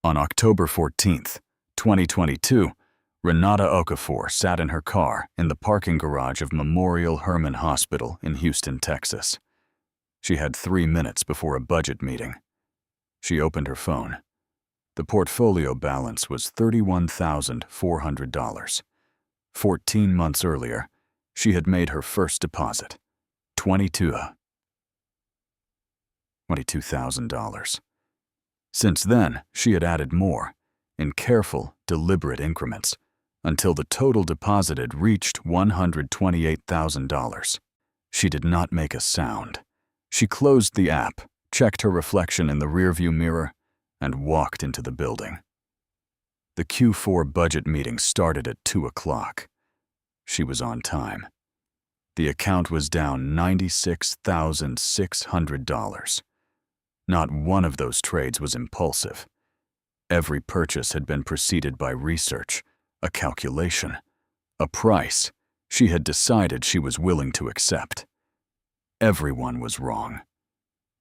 On October 14th, 2022, Renata Okafor sat in her car in the parking garage of Memorial Hermann Hospital in Houston, Texas. She had 3 minutes before a budget meeting. She opened her phone. The portfolio balance was $31,400. 14 months earlier, she had made her first deposit, $22,000. Since then, she had added more, in careful, deliberate increments, until the total deposited reached $128,000. She did not make a sound. She closed the app, checked her reflection in the rearview mirror, and walked into the building. The Q4 budget meeting started at 2 o'clock. She was on time. The account was down $96,600. Not one of those trades was impulsive. Every purchase had been preceded by research, a calculation, a price she had decided she was willing to accept. Everyone was wrong.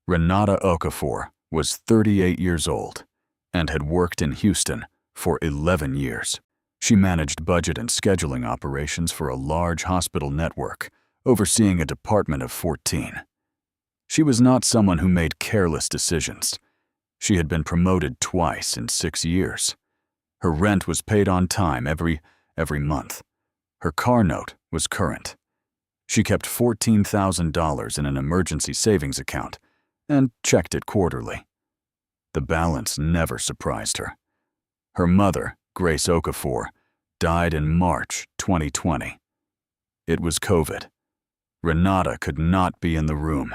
Renata Okafor was 38 years old and had worked in Houston for 11 years. She managed budget and scheduling operations for a large hospital network, overseeing a department of 14. She was not someone who made careless decisions. She had been promoted twice in 6 years. Her rent was paid on time every month. Her car note was current. She kept $14,000 in an emergency savings account and checked it quarterly. The balance never surprised her. Her mother, Grace Okafor, died in March 2020. It was COVID. Renata could not be in the room.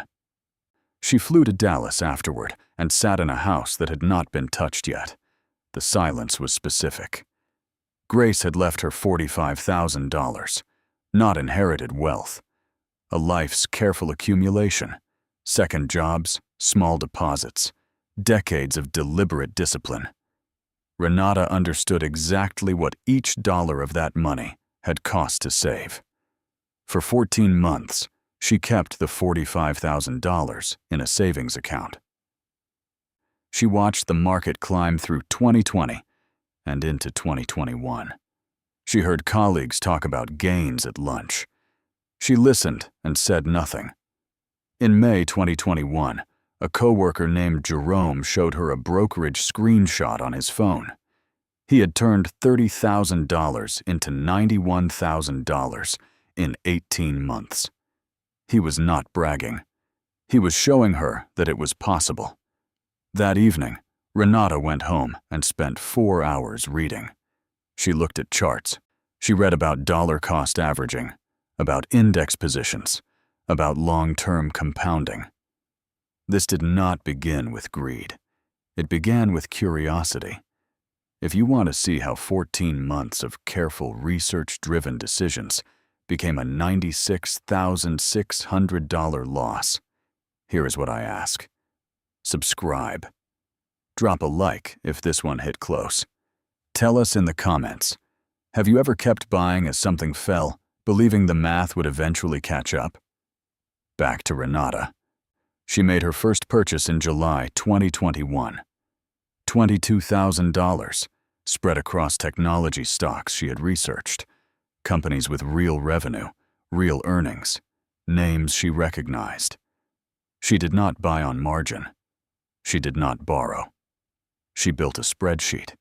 She flew to Dallas afterward and sat in a house that had not been touched yet. The silence was specific. Grace had left her $45,000, not inherited wealth. A life's careful accumulation, second jobs, small deposits, decades of deliberate discipline. Renata understood exactly what each dollar of that money had cost to save. For 14 months, she kept the $45,000 in a savings account. She watched the market climb through 2020 and into 2021. She heard colleagues talk about gains at lunch. She listened and said nothing. In May 2021, a coworker named Jerome showed her a brokerage screenshot on his phone. He had turned $30,000 into $91,000 in 18 months. He was not bragging. He was showing her that it was possible. That evening, Renata went home and spent 4 hours reading. She looked at charts. She read about dollar cost averaging, about index positions, about long-term compounding. This did not begin with greed. It began with curiosity. If you want to see how 14 months of careful, research-driven decisions became a $96,600 loss, here is what I ask. Subscribe. Drop a like if this one hit close. Tell us in the comments, have you ever kept buying as something fell, believing the math would eventually catch up? Back to Renata. She made her first purchase in July 2021. $22,000, spread across technology stocks she had researched, companies with real revenue, real earnings, names she recognized. She did not buy on margin. She did not borrow. She built a spreadsheet.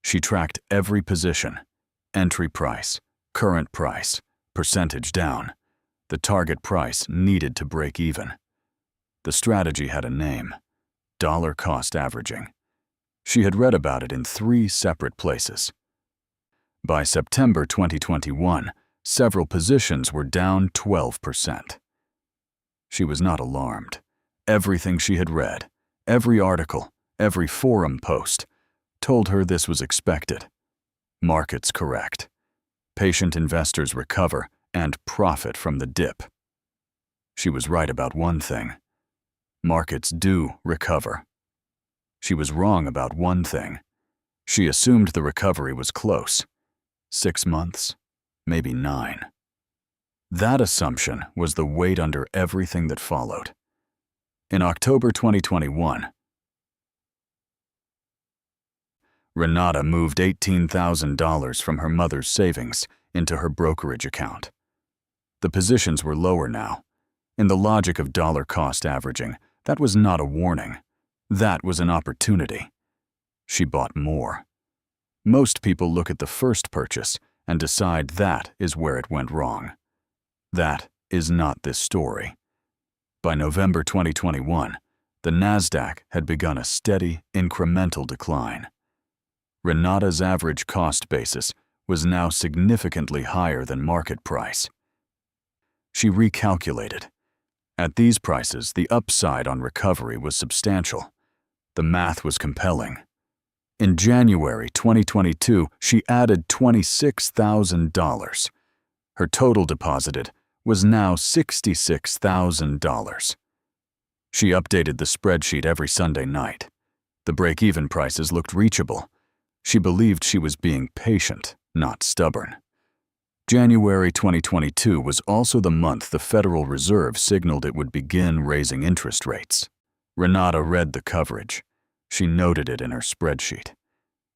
She tracked every position, entry price, current price, percentage down, the target price needed to break even. The strategy had a name, dollar cost averaging. She had read about it in 3 separate places. By September 2021, several positions were down 12%. She was not alarmed. Everything she had read, every article, every forum post, told her this was expected. Markets correct. Patient investors recover and profit from the dip. She was right about one thing. Markets do recover. She was wrong about one thing. She assumed the recovery was close. 6 months, maybe 9. That assumption was the weight under everything that followed. In October 2021, Renata moved $18,000 from her mother's savings into her brokerage account. The positions were lower now. In the logic of dollar-cost averaging, that was not a warning. That was an opportunity. She bought more. Most people look at the first purchase and decide that is where it went wrong. That is not this story. By November 2021, the Nasdaq had begun a steady, incremental decline. Renata's average cost basis was now significantly higher than market price. She recalculated. At these prices, the upside on recovery was substantial. The math was compelling. In January 2022, she added $26,000. Her total deposited was now $66,000. She updated the spreadsheet every Sunday night. The break-even prices looked reachable. She believed she was being patient, not stubborn. January 2022 was also the month the Federal Reserve signaled it would begin raising interest rates. Renata read the coverage. She noted it in her spreadsheet.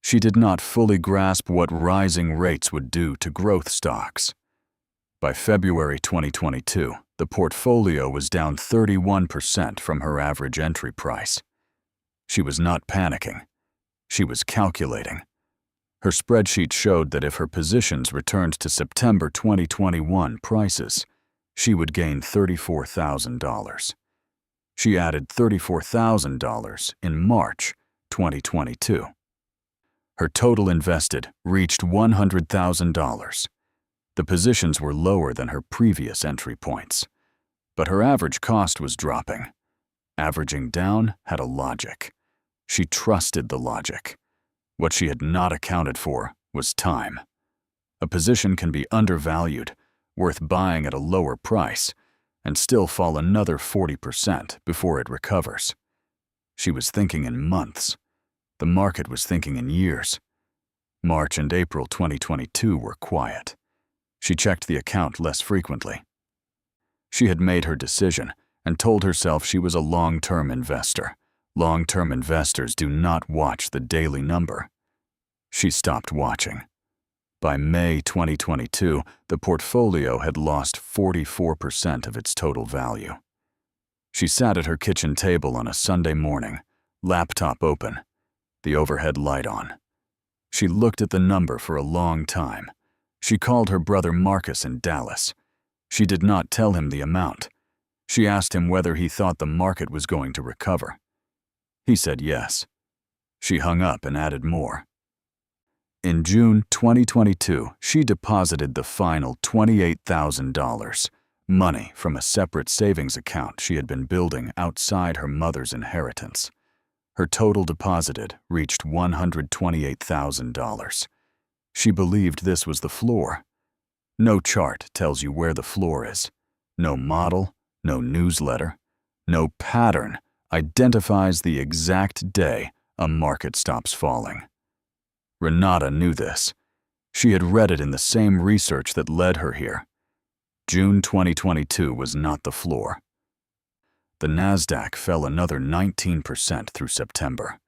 She did not fully grasp what rising rates would do to growth stocks. By February 2022, the portfolio was down 31% from her average entry price. She was not panicking. She was calculating. Her spreadsheet showed that if her positions returned to September 2021 prices, she would gain $34,000. She added $34,000 in March 2022. Her total invested reached $100,000. The positions were lower than her previous entry points, but her average cost was dropping. Averaging down had a logic. She trusted the logic. What she had not accounted for was time. A position can be undervalued, worth buying at a lower price, and still fall another 40% before it recovers. She was thinking in months. The market was thinking in years. March and April 2022 were quiet. She checked the account less frequently. She had made her decision and told herself she was a long-term investor. Long-term investors do not watch the daily number. She stopped watching. By May 2022, the portfolio had lost 44% of its total value. She sat at her kitchen table on a Sunday morning, laptop open, the overhead light on. She looked at the number for a long time. She called her brother Marcus in Dallas. She did not tell him the amount. She asked him whether he thought the market was going to recover. He said yes. She hung up and added more. In June 2022, she deposited the final $28,000, money from a separate savings account she had been building outside her mother's inheritance. Her total deposited reached $128,000. She believed this was the floor. No chart tells you where the floor is. No model, no newsletter, no pattern identifies the exact day a market stops falling. Renata knew this. She had read it in the same research that led her here. June 2022 was not the floor. The Nasdaq fell another 19% through September.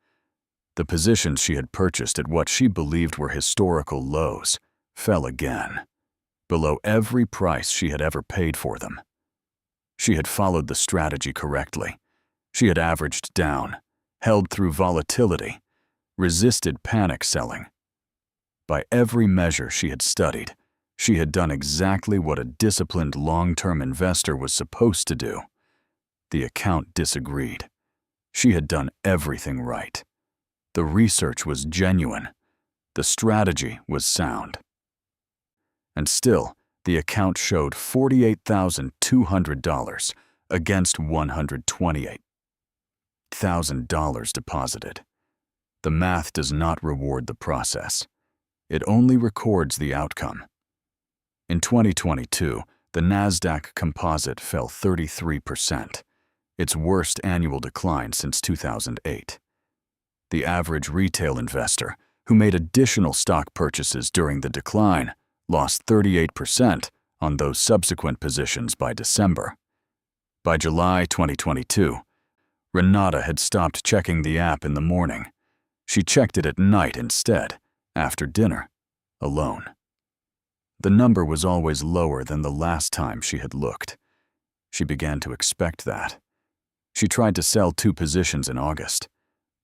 The positions she had purchased at what she believed were historical lows fell again, below every price she had ever paid for them. She had followed the strategy correctly. She had averaged down, held through volatility, resisted panic selling. By every measure she had studied, she had done exactly what a disciplined long-term investor was supposed to do. The account disagreed. She had done everything right. The research was genuine. The strategy was sound. And still, the account showed $48,200 against $128,000 deposited. The math does not reward the process. It only records the outcome. In 2022, the Nasdaq Composite fell 33%, its worst annual decline since 2008. The average retail investor, who made additional stock purchases during the decline, lost 38% on those subsequent positions by December. By July 2022, Renata had stopped checking the app in the morning. She checked it at night instead, after dinner, alone. The number was always lower than the last time she had looked. She began to expect that. She tried to sell 2 positions in August,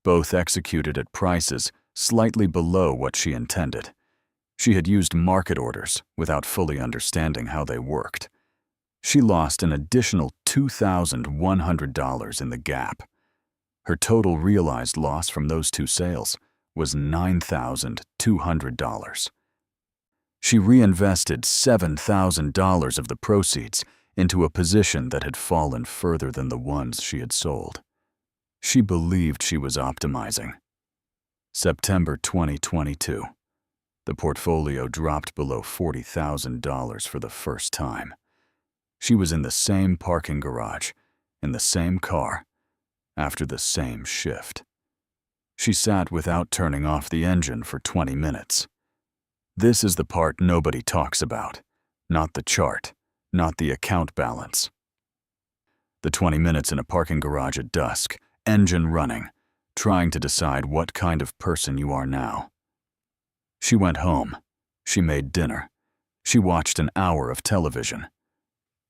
both executed at prices slightly below what she intended. She had used market orders without fully understanding how they worked. She lost an additional $2,100 in the gap. Her total realized loss from those 2 sales was $9,200. She reinvested $7,000 of the proceeds into a position that had fallen further than the ones she had sold. She believed she was optimizing. September 2022. The portfolio dropped below $40,000 for the first time. She was in the same parking garage, in the same car, after the same shift. She sat without turning off the engine for 20 minutes. This is the part nobody talks about, not the chart, not the account balance. The 20 minutes in a parking garage at dusk, engine running, trying to decide what kind of person you are now. She went home. She made dinner. She watched an hour of television.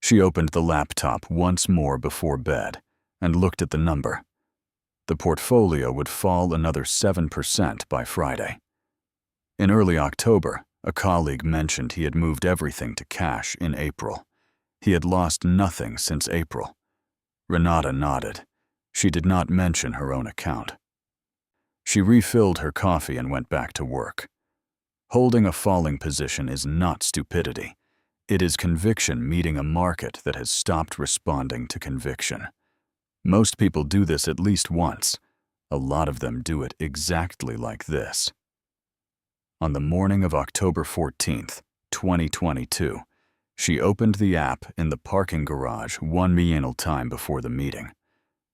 She opened the laptop once more before bed and looked at the number. The portfolio would fall another 7% by Friday. In early October, a colleague mentioned he had moved everything to cash in April. He had lost nothing since April. Renata nodded. She did not mention her own account. She refilled her coffee and went back to work. Holding a falling position is not stupidity. It is conviction meeting a market that has stopped responding to conviction. Most people do this at least once. A lot of them do it exactly like this. On the morning of October 14th, 2022, she opened the app in the parking garage 1 minute time before the meeting.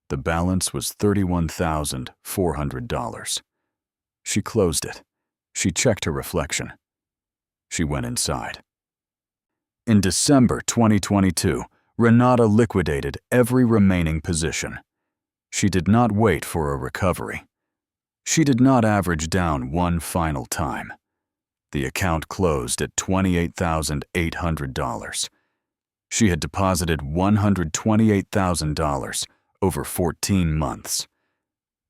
The balance was $31,400. She closed it. She checked her reflection. She went inside. In December 2022, Renata liquidated every remaining position. She did not wait for a recovery. She did not average down one final time. The account closed at $28,800. She had deposited $128,000 over 14 months.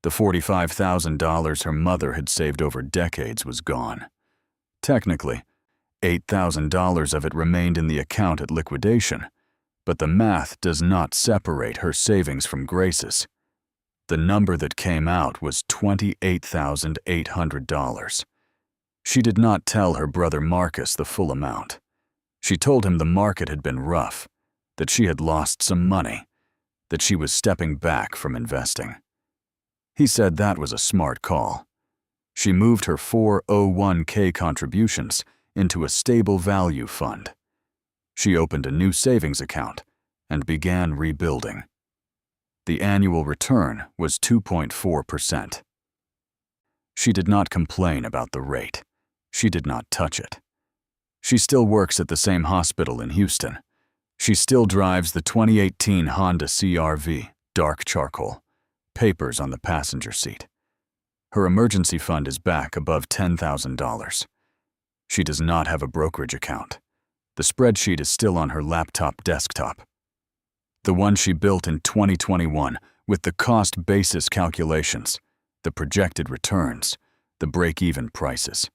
The $45,000 her mother had saved over decades was gone. Technically, $8,000 of it remained in the account at liquidation, but the math does not separate her savings from Grace's. The number that came out was $28,800. She did not tell her brother Marcus the full amount. She told him the market had been rough, that she had lost some money, that she was stepping back from investing. He said that was a smart call. She moved her 401k contributions into a stable value fund. She opened a new savings account and began rebuilding. The annual return was 2.4%. She did not complain about the rate. She did not touch it. She still works at the same hospital in Houston. She still drives the 2018 Honda CR-V, dark charcoal, papers on the passenger seat. Her emergency fund is back above $10,000. She does not have a brokerage account. The spreadsheet is still on her laptop desktop. The one she built in 2021 with the cost basis calculations, the projected returns, the break-even prices.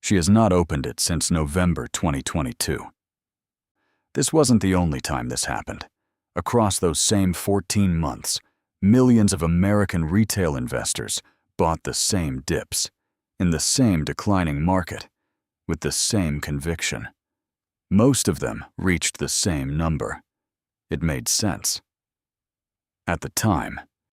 She has not opened it since November 2022. This wasn't the only time this happened. Across those same 14 months, millions of American retail investors bought the same dips, in the same declining market, with the same conviction. Most of them reached the same number. It made sense. At the time,